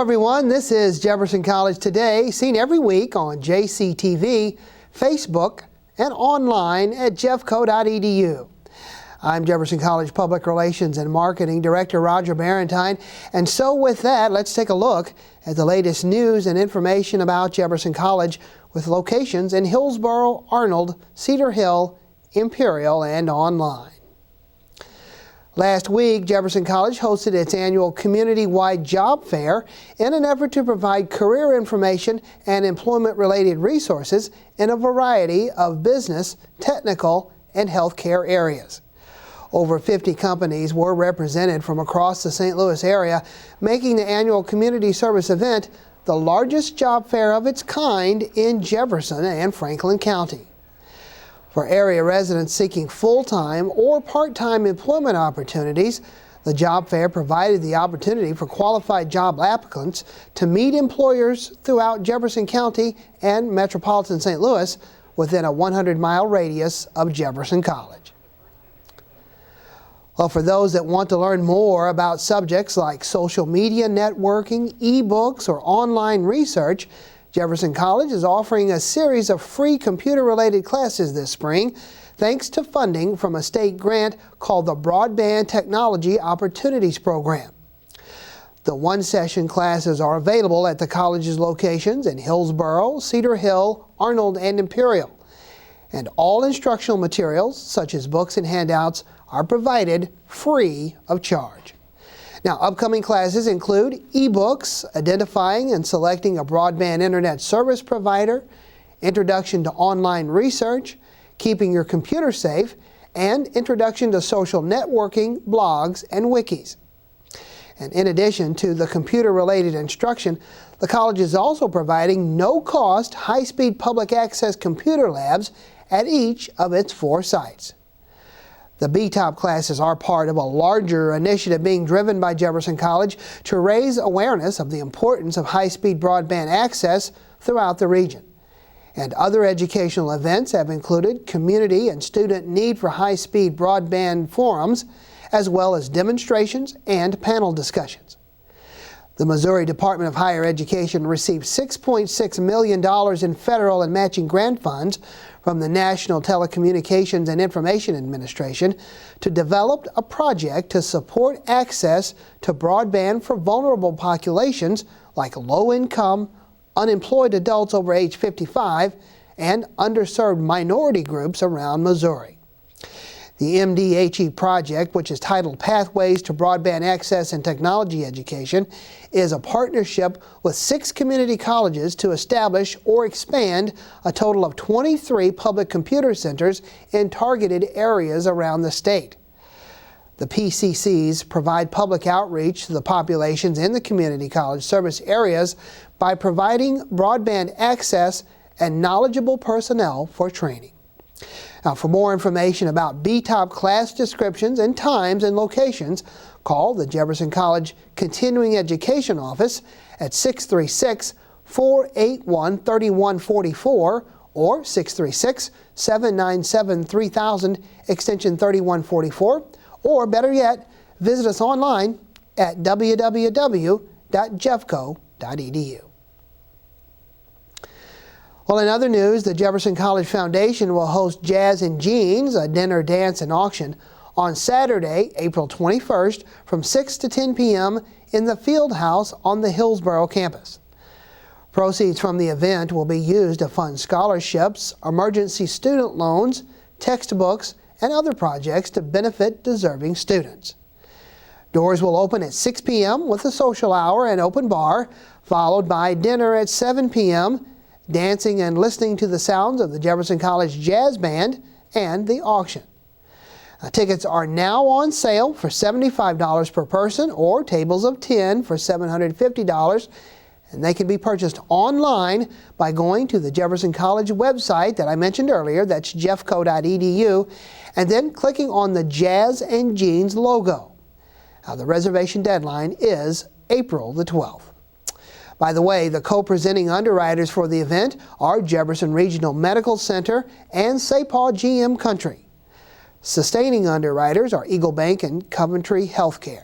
Hello everyone, this is Jefferson College Today, seen every week on JCTV, Facebook, and online at jeffco.edu. I'm Jefferson College Public Relations and Marketing Director Roger Barentine, and so with that, let's take a look at the latest news and information about Jefferson College with locations in Hillsborough, Arnold, Cedar Hill, Imperial, and online. Last week, Jefferson College hosted its annual community-wide job fair in an effort to provide career information and employment-related resources in a variety of business, technical, and healthcare areas. Over 50 companies were represented from across the St. Louis area, making the annual community service event the largest job fair of its kind in Jefferson and Franklin County. For area residents seeking full-time or part-time employment opportunities, the job fair provided the opportunity for qualified job applicants to meet employers throughout Jefferson County and metropolitan St. Louis within a 100-mile radius of Jefferson College. Well, for those that want to learn more about subjects like social media networking, e-books, or online research, Jefferson College is offering a series of free computer-related classes this spring, thanks to funding from a state grant called the Broadband Technology Opportunities Program. The one-session classes are available at the college's locations in Hillsborough, Cedar Hill, Arnold, and Imperial. And all instructional materials, such as books and handouts, are provided free of charge. Now, upcoming classes include e-books, identifying and selecting a broadband internet service provider, introduction to online research, keeping your computer safe, and introduction to social networking, blogs, and wikis. And in addition to the computer-related instruction, the college is also providing no-cost, high-speed public access computer labs at each of its 4 sites. The B-Top classes are part of a larger initiative being driven by Jefferson College to raise awareness of the importance of high-speed broadband access throughout the region. And other educational events have included community and student need for high-speed broadband forums, as well as demonstrations and panel discussions. The Missouri Department of Higher Education received $6.6 million in federal and matching grant funds from the National Telecommunications and Information Administration to develop a project to support access to broadband for vulnerable populations like low-income, unemployed adults over age 55, and underserved minority groups around Missouri. The MDHE project, which is titled Pathways to Broadband Access and Technology Education, is a partnership with 6 community colleges to establish or expand a total of 23 public computer centers in targeted areas around the state. The PCCs provide public outreach to the populations in the community college service areas by providing broadband access and knowledgeable personnel for training. Now, for more information about B-Top class descriptions and times and locations, call the Jefferson College Continuing Education Office at 636-481-3144 or 636-797-3000 extension 3144, or better yet, visit us online at www.jeffco.edu. Well, in other news, the Jefferson College Foundation will host Jazz and Jeans, a dinner, dance, and auction, on Saturday, April 21st from 6 to 10 p.m. in the Field House on the Hillsborough campus. Proceeds from the event will be used to fund scholarships, emergency student loans, textbooks, and other projects to benefit deserving students. Doors will open at 6 p.m. with a social hour and open bar, followed by dinner at 7 p.m., dancing and listening to the sounds of the Jefferson College Jazz Band, and the auction. Tickets are now on sale for $75 per person or tables of 10 for $750, and they can be purchased online by going to the Jefferson College website that I mentioned earlier, that's jeffco.edu, and then clicking on the Jazz and Jeans logo. Now, the reservation deadline is April the 12th. By the way, the co-presenting underwriters for the event are Jefferson Regional Medical Center and St. Paul GM Country. Sustaining underwriters are Eagle Bank and Coventry Healthcare.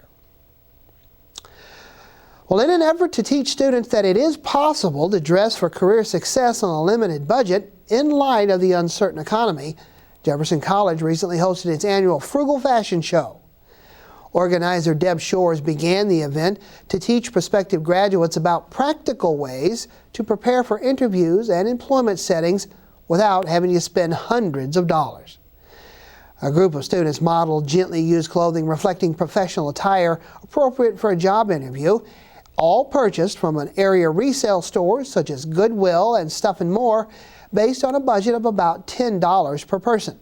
Well, in an effort to teach students that it is possible to dress for career success on a limited budget in light of the uncertain economy, Jefferson College recently hosted its annual Frugal Fashion Show. Organizer Deb Shores began the event to teach prospective graduates about practical ways to prepare for interviews and employment settings without having to spend hundreds of dollars. A group of students modeled gently used clothing reflecting professional attire appropriate for a job interview, all purchased from an area resale stores such as Goodwill and Stuff & More, based on a budget of about $10 per person.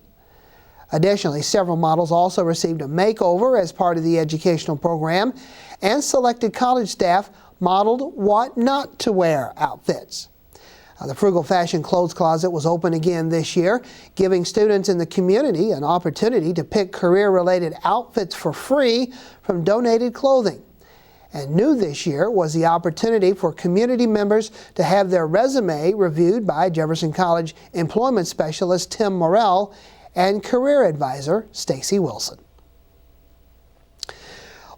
Additionally, several models also received a makeover as part of the educational program, and selected college staff modeled what not to wear outfits. The Frugal Fashion Clothes Closet was open again this year, giving students in the community an opportunity to pick career-related outfits for free from donated clothing. And new this year was the opportunity for community members to have their resume reviewed by Jefferson College employment specialist Tim Morrell and career advisor Stacy Wilson.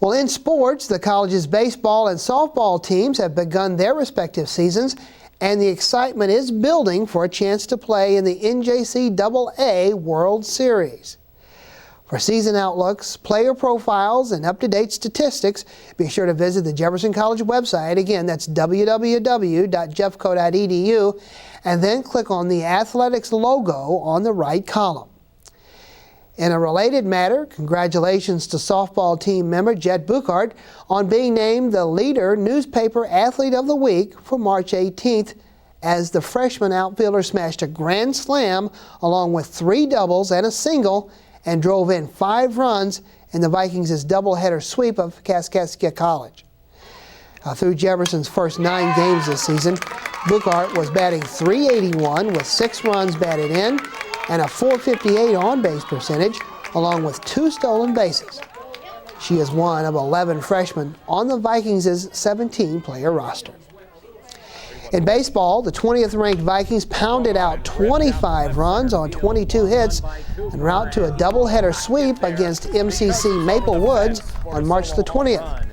Well, in sports, the college's baseball and softball teams have begun their respective seasons, and the excitement is building for a chance to play in the NJCAA World Series. For season outlooks, player profiles, and up-to-date statistics, be sure to visit the Jefferson College website. Again, that's www.jeffco.edu, and then click on the athletics logo on the right column. In a related matter, congratulations to softball team member Jet Buchart on being named the Leader Newspaper Athlete of the Week for March 18th, as the freshman outfielder smashed a grand slam along with 3 doubles and a single, and drove in 5 runs in the Vikings' doubleheader sweep of Kaskaskia College. Through Jefferson's first 9 games this season, Buchart was batting .381 with 6 runs batted in and a .458 on-base percentage, along with 2 stolen bases. She is one of 11 freshmen on the Vikings' 17-player roster. In baseball, the 20th-ranked Vikings pounded out 25 runs on 22 hits en route to a doubleheader sweep against MCC Maple Woods on March the 20th.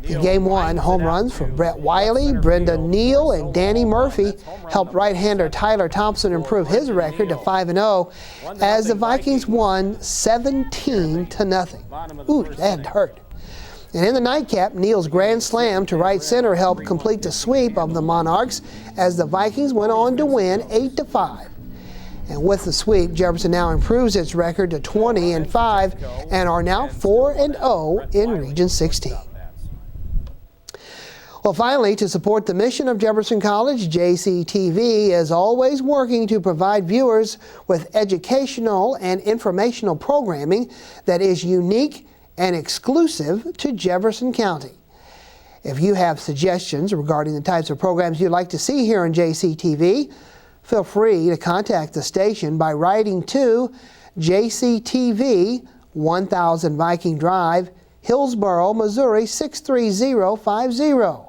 In Game 1, home runs from Brett Wiley, Brenda Neal, and Danny Murphy helped right-hander Tyler Thompson improve his record to 5-0 as the Vikings won 17-0. Ooh, that hurt. And in the nightcap, Neal's grand slam to right center helped complete the sweep of the Monarchs as the Vikings went on to win 8-5. And with the sweep, Jefferson now improves its record to 20-5 and are now 4-0 in Region 16. Well, finally, to support the mission of Jefferson College, JCTV is always working to provide viewers with educational and informational programming that is unique and exclusive to Jefferson County. If you have suggestions regarding the types of programs you'd like to see here on JCTV, feel free to contact the station by writing to JCTV, 1000 Viking Drive, Hillsboro, Missouri 63050,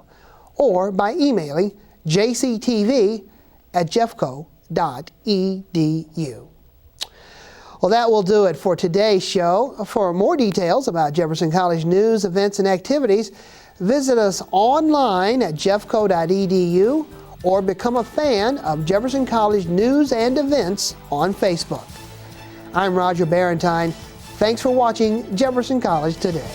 or by emailing jctv@jeffco.edu. Well, that will do it for today's show. For more details about Jefferson College news, events, and activities, visit us online at jeffco.edu or become a fan of Jefferson College news and events on Facebook. I'm Roger Barentine. Thanks for watching Jefferson College Today.